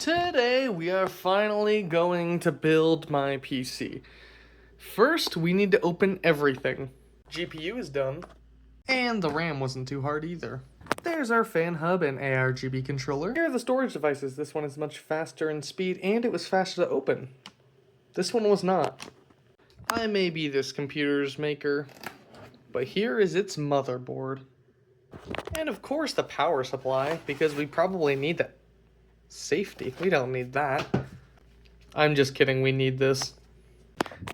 Today we are finally going to build my PC. First, we need to open everything. GPU is done, and the RAM wasn't too hard either. There's our fan hub and ARGB controller. Here are the storage devices. This one is much faster in speed, and it was faster to open. This one was not. I may be this computer's maker, but here is its motherboard. And of course the power supply, because we probably need that. Safety, we don't need that. I'm just kidding, we need this.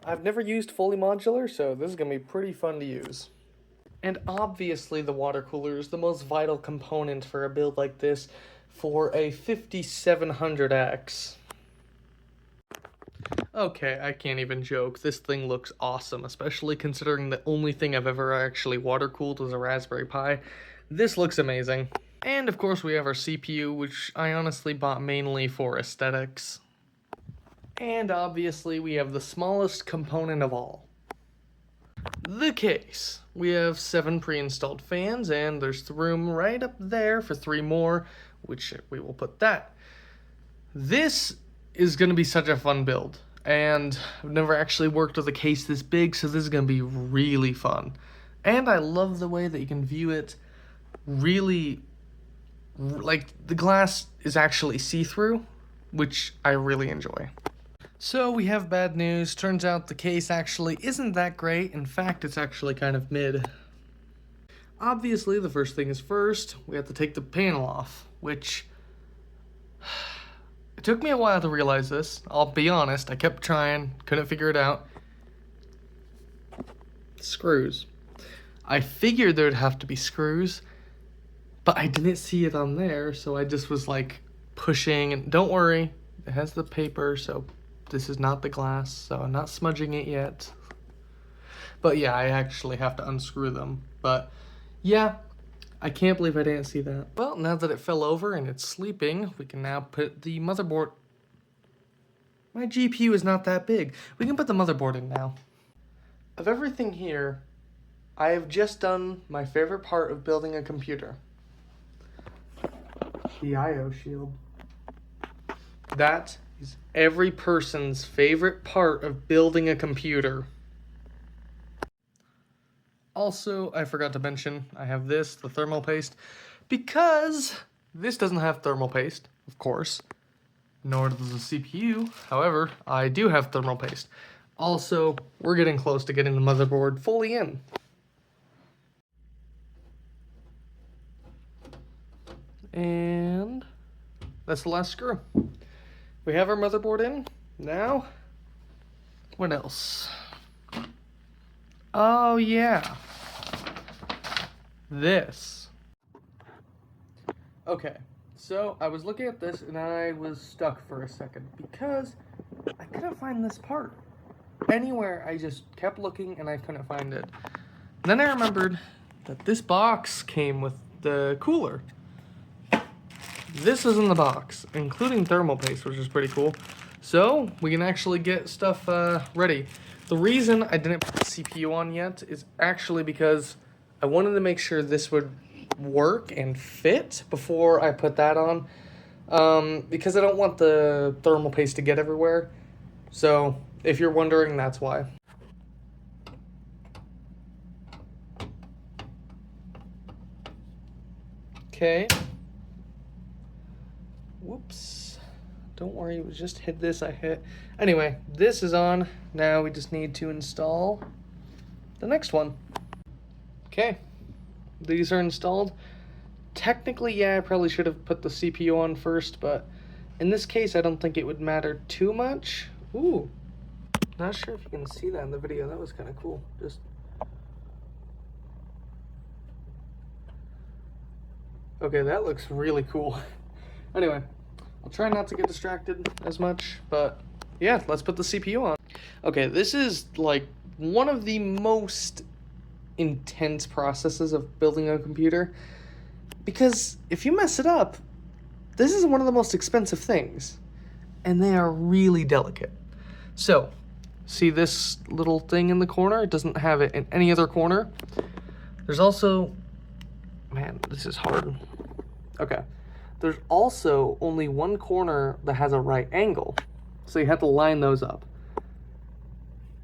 I've never used fully modular, so this is gonna be pretty fun to use. And obviously the water cooler is the most vital component for a build like this for a 5700X. Okay, I can't even joke. This thing looks awesome, especially considering the only thing I've ever actually water cooled was a Raspberry Pi. This looks amazing. And of course we have our CPU, which I honestly bought mainly for aesthetics. And obviously we have the smallest component of all. The case. We have 7 pre-installed fans, and there's room right up there for 3 more, which we will put that. This is going to be such a fun build, and I've never actually worked with a case this big, so this is going to be really fun. And I love the way that you can view it really, like the glass is actually see-through, which I really enjoy. So we have bad news. Turns out the case actually isn't that great. In fact, it's actually kind of mid. Obviously, the first thing is first, we have to take the panel off, which it took me a while to realize this. I'll be honest, I kept trying, couldn't figure it out. Screws. I figured there'd have to be screws, but I didn't see it on there, so I just was like pushing, and don't worry, it has the paper, so this is not the glass, so I'm not smudging it yet. But yeah, I actually have to unscrew them. But yeah, I can't believe I didn't see that. Well, now that it fell over and it's sleeping, we can now put the motherboard. My GPU is not that big. We can put the motherboard in now. Of everything here, I have just done my favorite part of building a computer. The I/O shield. That is every person's favorite part of building a computer. Also, I forgot to mention, I have this, the thermal paste, because this doesn't have thermal paste, of course, nor does the CPU. However, I do have thermal paste. Also, we're getting close to getting the motherboard fully in. And that's the last screw. We have our motherboard in. Now, what else? Oh yeah, this. Okay, so I was looking at this and I was stuck for a second because I couldn't find this part. Anywhere, I just kept looking and I couldn't find it. And then I remembered that this box came with the cooler. This is in the box, including thermal paste, which is pretty cool. So we can actually get stuff ready. The reason I didn't put the CPU on yet is actually because I wanted to make sure this would work and fit before I put that on. Because I don't want the thermal paste to get everywhere. So if you're wondering, that's why. Okay. Whoops. Don't worry, it was just hit this, I hit. Anyway, this is on. Now we just need to install the next one. Okay. These are installed. Technically, yeah, I probably should have put the CPU on first, but in this case, I don't think it would matter too much. Ooh. Not sure if you can see that in the video. That was kind of cool. Just. Okay, that looks really cool. Anyway, I'll try not to get distracted as much, but yeah, let's put the CPU on. Okay, this is like one of the most intense processes of building a computer, because if you mess it up, this is one of the most expensive things, and they are really delicate. So, see this little thing in the corner? It doesn't have it in any other corner. There's also, man, this is hard. Okay. there's also only one corner that has a right angle. So you have to line those up.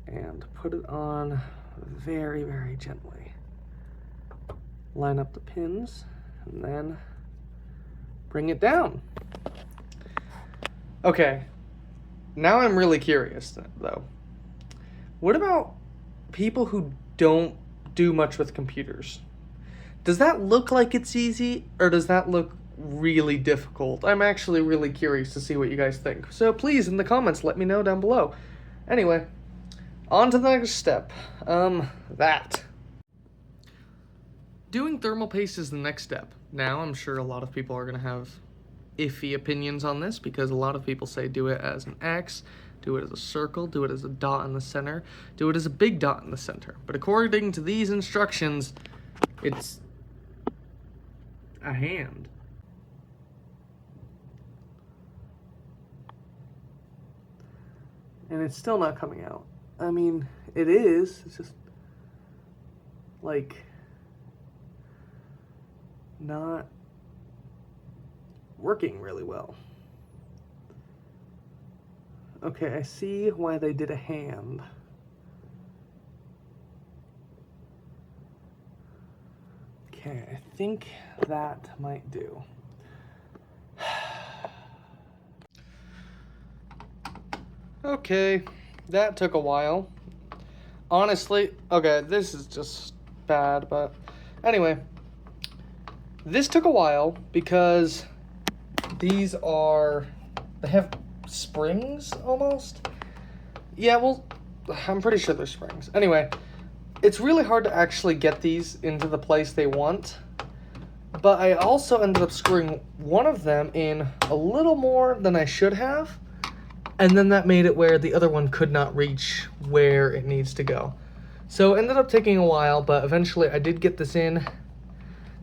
And put it on very, very gently. Line up the pins, and then bring it down. Okay, now I'm really curious, though. What about people who don't do much with computers? Does that look like it's easy, or does that look really difficult? I'm actually really curious to see what you guys think. So please, in the comments, let me know down below. Anyway, on to the next step. That. Doing thermal paste is the next step. Now, I'm sure a lot of people are going to have iffy opinions on this because a lot of people say do it as an X, do it as a circle, do it as a dot in the center, do it as a big dot in the center. But according to these instructions, it's a hand. And it's still not coming out. I mean, it is. It's just like not working really well. Okay, I see why they did a hand. Okay, I think that might do. Okay, that took a while. Honestly, okay, this is just bad, but anyway. This took a while because they have springs almost. Yeah, well, I'm pretty sure they're springs. Anyway, it's really hard to actually get these into the place they want. But I also ended up screwing one of them in a little more than I should have. And then that made it where the other one could not reach where it needs to go. So it ended up taking a while, but eventually I did get this in.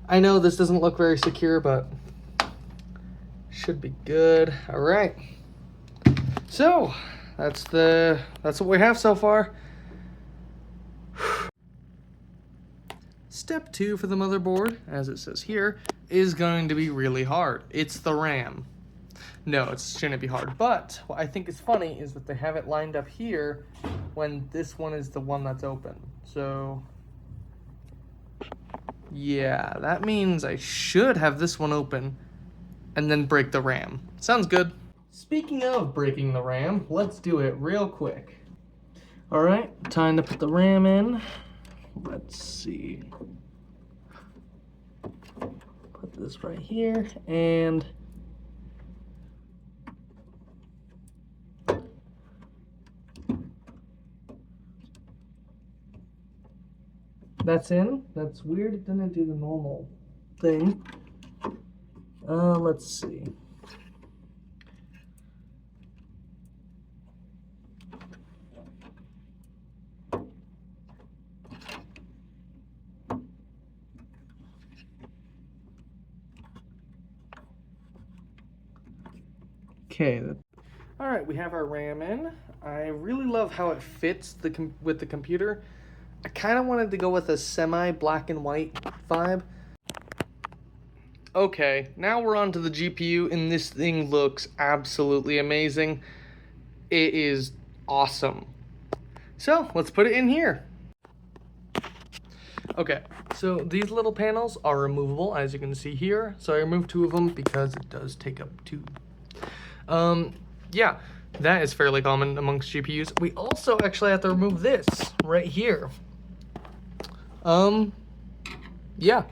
I know this doesn't look very secure, but should be good. All right. So that's what we have so far. Step 2 for the motherboard, as it says here, is going to be really hard. It's the RAM. No, it shouldn't be hard. But what I think is funny is that they have it lined up here when this one is the one that's open. So yeah, that means I should have this one open and then break the RAM. Sounds good. Speaking of breaking the RAM, let's do it real quick. All right, time to put the RAM in. Let's see. Put this right here and that's in. That's weird. It didn't do the normal thing. Let's see. Okay. All right, we have our RAM in. I really love how it fits with the computer. I kind of wanted to go with a semi-black and white vibe. Okay, now we're on to the GPU, and this thing looks absolutely amazing. It is awesome. So, let's put it in here. Okay, so these little panels are removable, as you can see here. So I removed 2 of them because it does take up 2. Yeah, that is fairly common amongst GPUs. We also actually have to remove this right here. Yeah.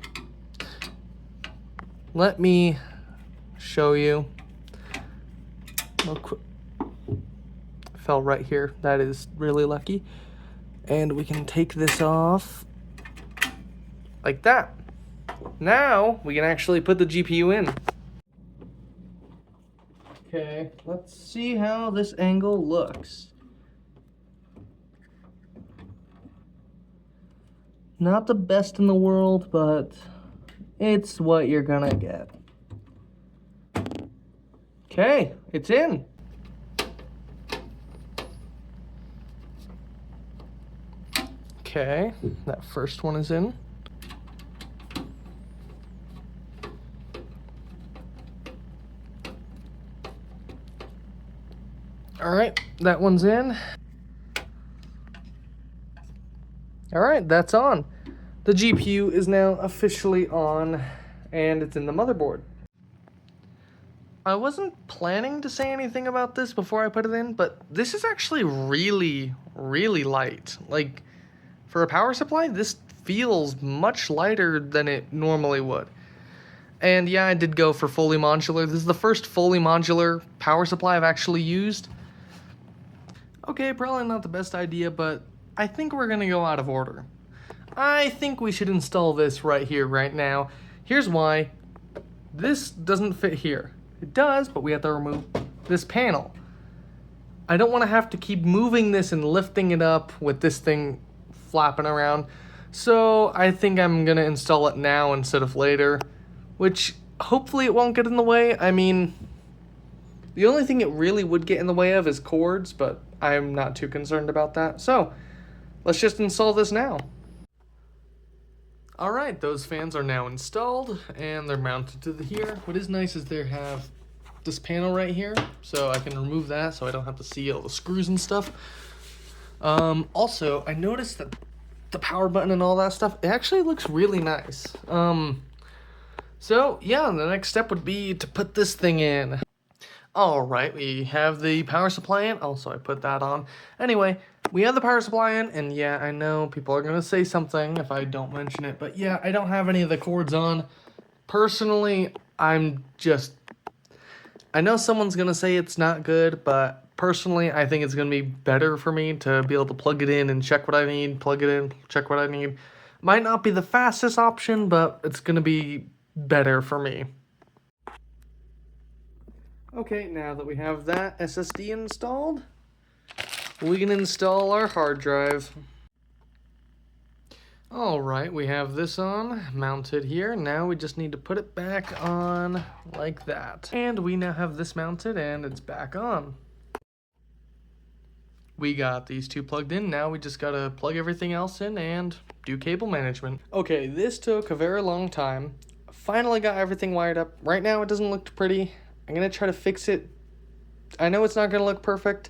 Let me show you. Fell right here. That is really lucky. And we can take this off like that. Now we can actually put the GPU in. Okay, let's see how this angle looks. Not the best in the world, but it's what you're gonna get. Okay, it's in. Okay, that first one is in. All right, that one's in. All right, that's on. The GPU is now officially on, and it's in the motherboard. I wasn't planning to say anything about this before I put it in, but this is actually really, really light. Like, for a power supply, this feels much lighter than it normally would. And yeah, I did go for fully modular. This is the first fully modular power supply I've actually used. Okay, probably not the best idea, but I think we're gonna go out of order. I think we should install this right here, right now. Here's why. This doesn't fit here. It does, but we have to remove this panel. I don't want to have to keep moving this and lifting it up with this thing flapping around. So I think I'm gonna install it now instead of later, which hopefully it won't get in the way. I mean, the only thing it really would get in the way of is cords, but I'm not too concerned about that. So let's just install this now. All right, those fans are now installed and they're mounted to here. What is nice is they have this panel right here, so I can remove that so I don't have to see all the screws and stuff. Also, I noticed that the power button and all that stuff, it actually looks really nice. So yeah, the next step would be to put this thing in. All right, we have the power supply in. Also, I put that on. Anyway, we have the power supply in, and yeah, I know people are gonna say something if I don't mention it, but yeah, I don't have any of the cords on. Personally, I know someone's gonna say it's not good, but personally, I think it's gonna be better for me to be able to plug it in and check what I need, plug it in, check what I need. Might not be the fastest option, but it's gonna be better for me. Okay, now that we have that SSD installed, we can install our hard drive. Alright, we have this on, mounted here. Now we just need to put it back on like that. And we now have this mounted and it's back on. We got these two plugged in, now we just gotta plug everything else in and do cable management. Okay, this took a very long time. Finally got everything wired up. Right now it doesn't look pretty. I'm gonna try to fix it. I know it's not gonna look perfect,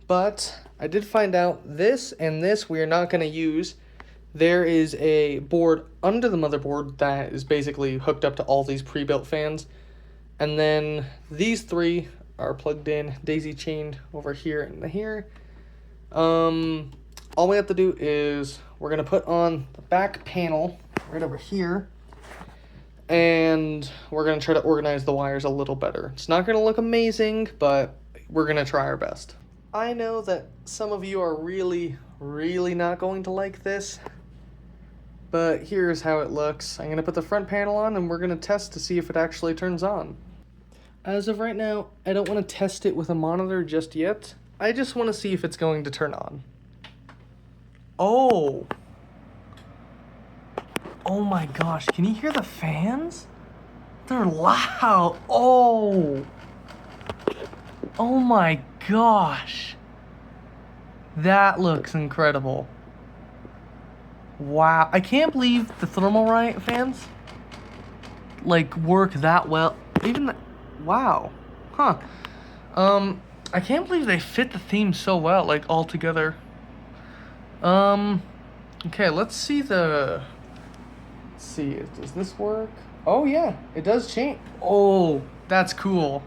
but I did find out this and this we are not gonna use. There is a board under the motherboard that is basically hooked up to all these pre-built fans. And then these three are plugged in, daisy chained over here and here. All we have to do is we're gonna put on the back panel right over here. And we're going to try to organize the wires a little better. It's not going to look amazing, but we're going to try our best. I know that some of you are really, really not going to like this, but here's how it looks. I'm going to put the front panel on and we're going to test to see if it actually turns on. As of right now, I don't want to test it with a monitor just yet. I just want to see if it's going to turn on. Oh! Oh my gosh, can you hear the fans? They're loud. Oh my gosh. That looks incredible. Wow, I can't believe the Thermalright fans like work that well. Wow. Huh. I can't believe they fit the theme so well, like all together. Okay, let's see, does this work? Oh yeah, it does change. Oh, that's cool.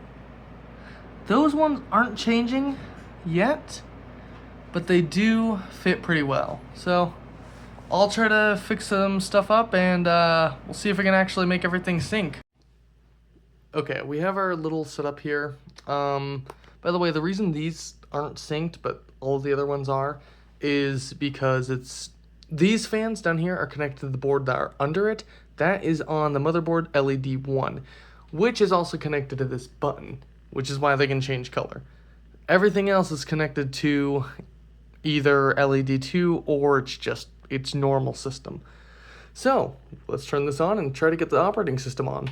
Those ones aren't changing yet, but they do fit pretty well. So I'll try to fix some stuff up and we'll see if we can actually make everything sync. Okay, we have our little setup here. By the way, the reason these aren't synced, but all of the other ones are, is because these fans down here are connected to the board that are under it. That is on the motherboard LED 1, which is also connected to this button, which is why they can change color. Everything else is connected to either LED 2 or its normal system. So let's turn this on and try to get the operating system on.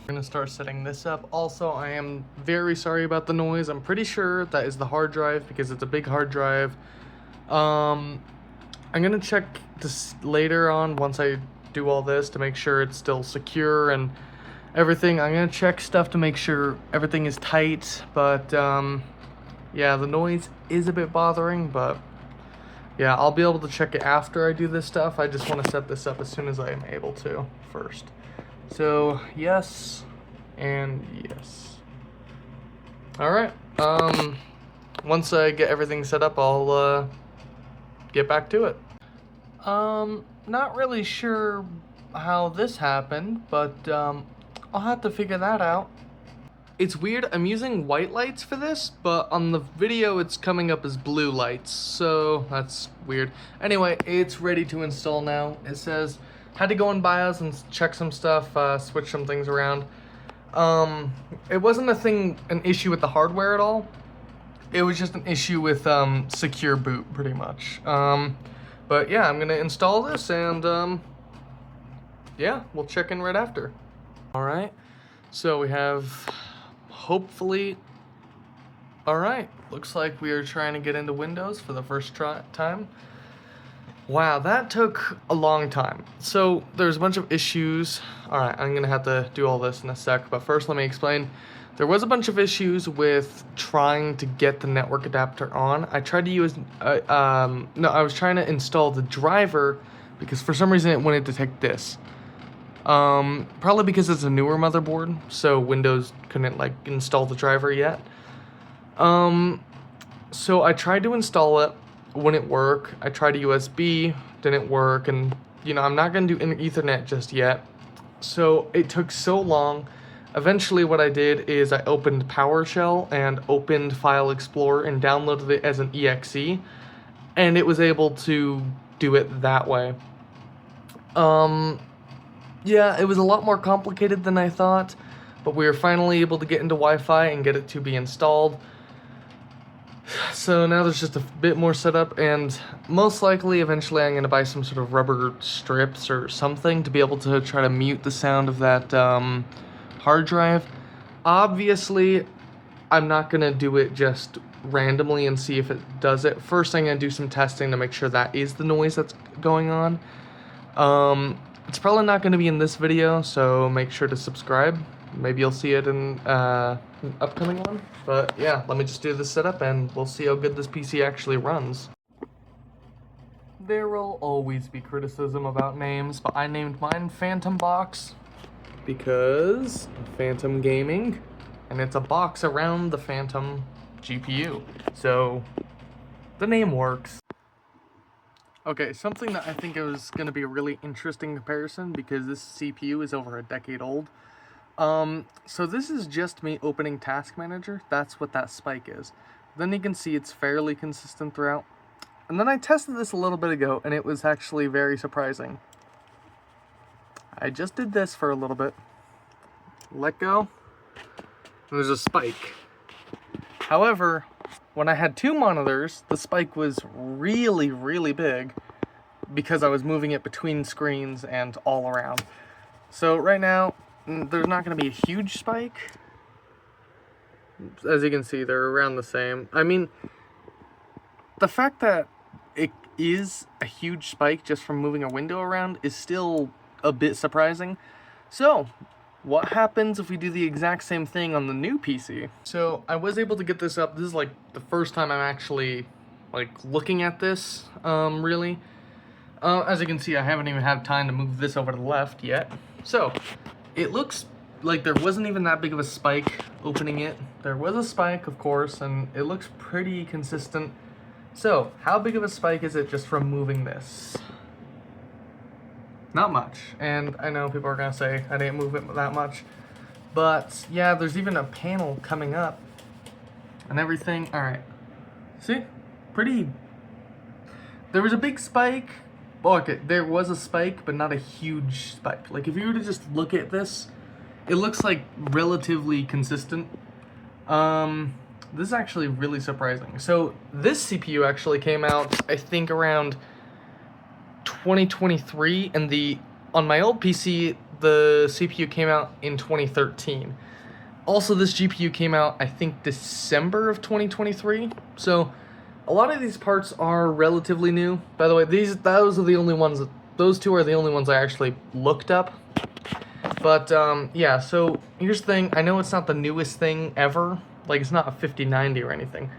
We're gonna start setting this up. Also, I am very sorry about the noise. I'm pretty sure that is the hard drive because it's a big hard drive. I'm gonna check this later on once I do all this to make sure it's still secure and everything. I'm gonna check stuff to make sure everything is tight, but yeah, the noise is a bit bothering, but yeah, I'll be able to check it after I do this stuff. I just want to set this up as soon as I am able to first. So yes and yes. All right. Once I get everything set up, I'll get back to it. Not really sure how this happened, but I'll have to figure that out. It's weird, I'm using white lights for this, but on the video it's coming up as blue lights, so that's weird. Anyway, it's ready to install now. It says, had to go in BIOS and check some stuff, switch some things around. It wasn't an issue with the hardware at all. It was just an issue with secure boot, pretty much. But yeah, I'm gonna install this and yeah, we'll check in right after. All right, so we have, hopefully, all right, looks like we are trying to get into Windows for the first time. Wow, that took a long time. So there's a bunch of issues. All right, I'm gonna have to do all this in a sec, but first let me explain. There was a bunch of issues with trying to get the network adapter on. I tried to use, I was trying to install the driver because for some reason it wouldn't detect this. Probably because it's a newer motherboard, so Windows couldn't like install the driver yet. So I tried to install it, wouldn't work. I tried a USB, didn't work, and you know, I'm not gonna do Ethernet just yet. So it took so long. Eventually what I did is I opened PowerShell and opened File Explorer and downloaded it as an exe, and it was able to do it that way. Yeah, it was a lot more complicated than I thought, but we were finally able to get into Wi-Fi and get it to be installed. So now there's just a bit more setup, and most likely eventually I'm going to buy some sort of rubber strips or something to be able to try to mute the sound of that hard drive. Obviously, I'm not going to do it just randomly and see if it does it. First, I'm going to do some testing to make sure that is the noise that's going on. It's probably not going to be in this video, so make sure to subscribe. Maybe you'll see it in an upcoming one. But yeah, let me just do this setup and we'll see how good this PC actually runs. There will always be criticism about names, but I named mine Phantom Box because Phantom Gaming, and it's a box around the Phantom GPU. So the name works. Okay, something that I think is going to be a really interesting comparison because this CPU is over a decade old. So this is just me opening Task Manager. That's what that spike is. Then you can see it's fairly consistent throughout. And then I tested this a little bit ago, and it was actually very surprising. I just did this for a little bit. Let go. And there's a spike. However, when I had two monitors, the spike was really, really big because I was moving it between screens and all around. So right now, there's not going to be a huge spike. As you can see, they're around the same. I mean, the fact that it is a huge spike just from moving a window around is still a bit surprising. So, what happens if we do the exact same thing on the new PC? So, I was able to get this up. This is like the first time I'm actually like looking at this, really. As you can see, I haven't even had time to move this over to the left yet. So, it looks like there wasn't even that big of a spike opening it. There was a spike, of course, and it looks pretty consistent. So, how big of a spike is it just from moving this? Not much. And I know people are going to say I didn't move it that much. But, yeah, there's even a panel coming up and everything. Alright. See? Pretty... There was a big spike. Well, okay, there was a spike, but not a huge spike. Like, if you were to just look at this, it looks like relatively consistent. This is actually really surprising. So, this CPU actually came out, I think, around 2023, and on my old PC, the CPU came out in 2013. Also, this GPU came out, I think, December of 2023. So, a lot of these parts are relatively new. By the way, those are the only ones, those two are the only ones I actually looked up. But yeah, so here's the thing. I know it's not the newest thing ever. Like, it's not a 5090 or anything.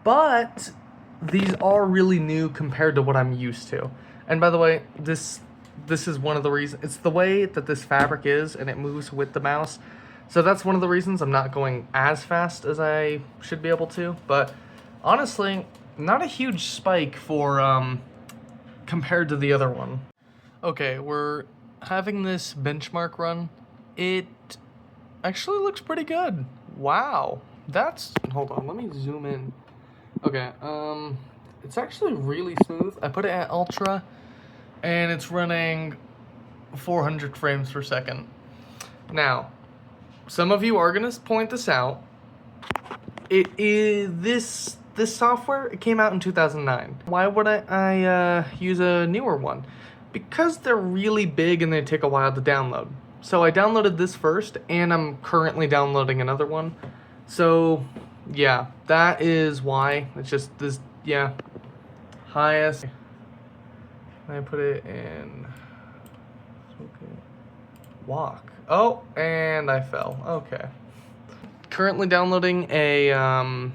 But these are really new compared to what I'm used to. And by the way, this is one of the reasons. It's the way that this fabric is, and it moves with the mouse. So that's one of the reasons I'm not going as fast as I should be able to. But honestly, not a huge spike for compared to the other one. Okay, we're having this benchmark run. It actually looks pretty good. Wow. Hold on, let me zoom in. Okay, it's actually really smooth. I put it at ultra, and it's running 400 frames per second. Now, some of you are gonna point this out. It is this software. It came out in 2009. Why would I use a newer one? Because they're really big and they take a while to download. So I downloaded this first, and I'm currently downloading another one. So yeah, that is why. It's just this, yeah, highest. I put it in, okay, walk. Oh, and I fell. Okay. Currently downloading a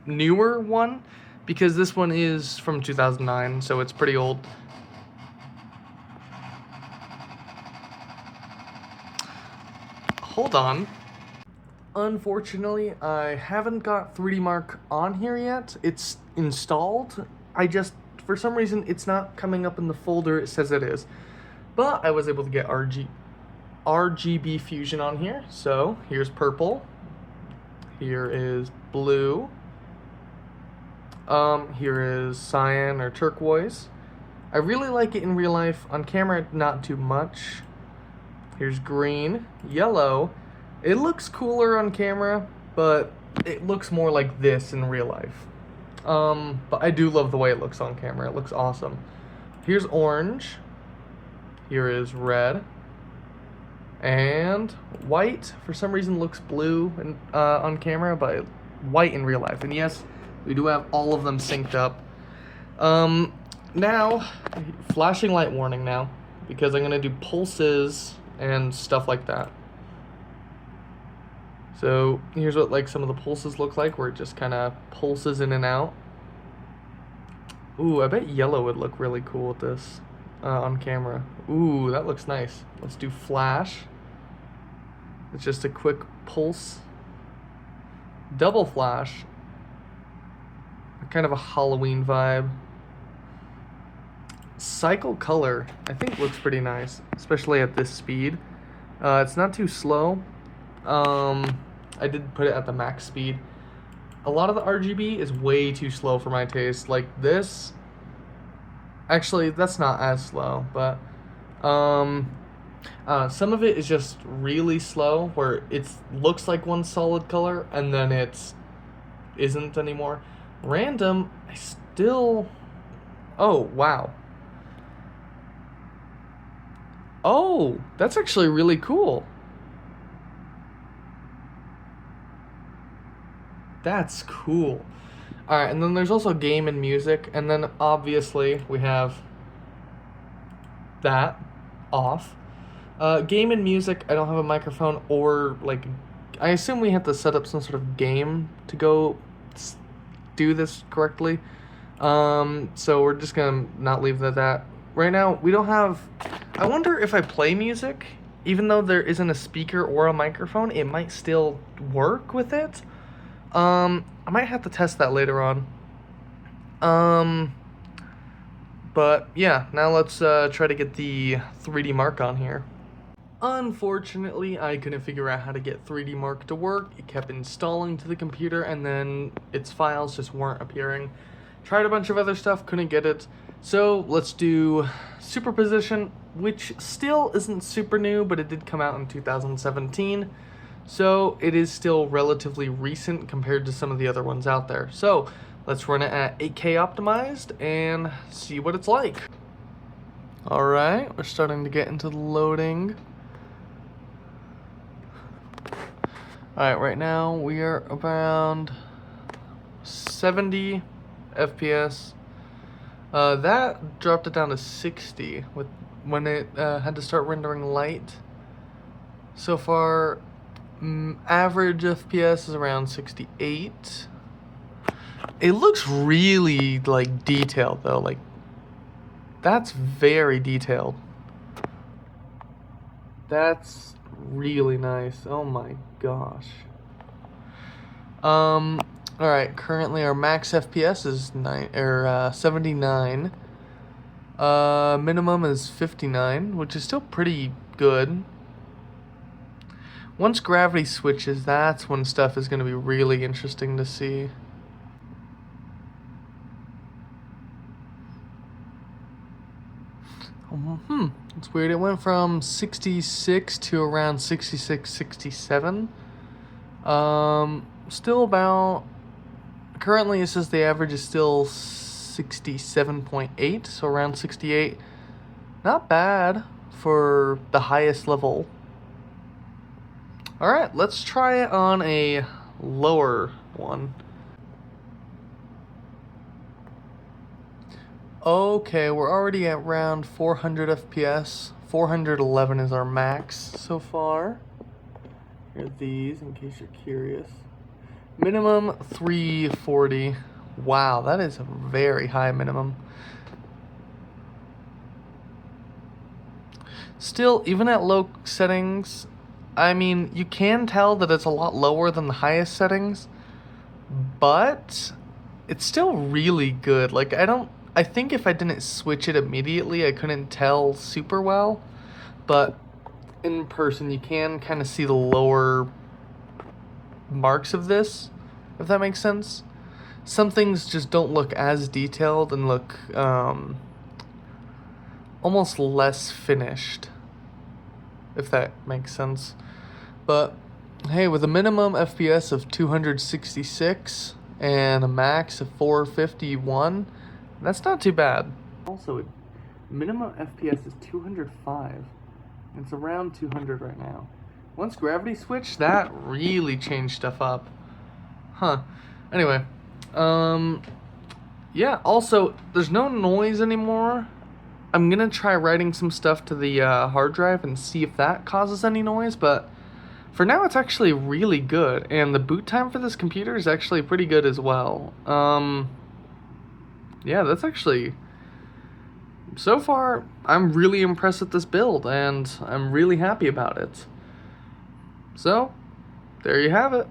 newer one, because this one is from 2009, so it's pretty old. Hold on. Unfortunately, I haven't got 3D Mark on here yet. It's installed. For some reason, it's not coming up in the folder it says it is. But I was able to get RGB Fusion on here. So here's purple. Here is blue. Here is cyan or turquoise. I really like it in real life. On camera, not too much. Here's green, yellow. It looks cooler on camera, but it looks more like this in real life. But I do love the way it looks on camera. It looks awesome. Here's orange. Here is red. And white, for some reason, looks blue on camera, but white in real life. And yes, we do have all of them synced up. Now, flashing light warning now, because I'm going to do pulses and stuff like that. So here's what like some of the pulses look like, where it just kind of pulses in and out. Ooh, I bet yellow would look really cool with this on camera. Ooh, that looks nice. Let's do flash. It's just a quick pulse. Double flash. Kind of a Halloween vibe. Cycle color, I think looks pretty nice, especially at this speed. It's not too slow. I did put it at the max speed. A lot of the RGB is way too slow for my taste. Like this, actually, that's not as slow, but some of it is just really slow, where it looks like one solid color and then it isn't anymore. Random, I still. Oh wow. Oh, that's actually really cool. That's cool. Alright, and then there's also game and music, and then obviously we have that off. Game and music, I don't have a microphone or, like, I assume we have to set up some sort of game to go do this correctly. So we're just gonna not leave that at that. Right now, we don't have... I wonder if I play music, even though there isn't a speaker or a microphone, it might still work with it. I might have to test that later on. But yeah, now let's try to get the 3D Mark on here. Unfortunately, I couldn't figure out how to get 3D Mark to work. It kept installing to the computer, and then its files just weren't appearing. Tried a bunch of other stuff, couldn't get it. So let's do superposition, which still isn't super new, but it did come out in 2017. So it is still relatively recent compared to some of the other ones out there. So let's run it at 8K optimized and see what it's like. All right, we're starting to get into the loading. All right, right now we are around 70 FPS. That dropped it down to 60 with when it had to start rendering light. So far, average FPS is around 68. It looks really, like, detailed, though. Like, that's very detailed. That's really nice. Oh my gosh. Alright, currently our max FPS is 79. Minimum is 59, which is still pretty good. Once gravity switches, that's when stuff is going to be really interesting to see. It's weird. It went from 66 to around 66, 67. Still about... Currently it says the average is still 67.8, so around 68. Not bad for the highest level. Alright, let's try it on a lower one. Okay, we're already at around 400 FPS. 411 is our max so far. Here are these, in case you're curious. Minimum 340. Wow, that is a very high minimum. Still, even at low settings, I mean, you can tell that it's a lot lower than the highest settings, but it's still really good. Like, I think if I didn't switch it immediately, I couldn't tell super well, but in person, you can kind of see the lower marks of this, if that makes sense. Some things just don't look as detailed and look almost less finished, if that makes sense. But hey, with a minimum FPS of 266 and a max of 451, that's not too bad. Also, minimum FPS is 205. It's around 200 right now. Once gravity switched, that really changed stuff up. Huh. Anyway, yeah, also, there's no noise anymore. I'm gonna try writing some stuff to the hard drive and see if that causes any noise, but for now it's actually really good, and the boot time for this computer is actually pretty good as well. Yeah, that's actually... So far, I'm really impressed with this build, and I'm really happy about it. So, there you have it.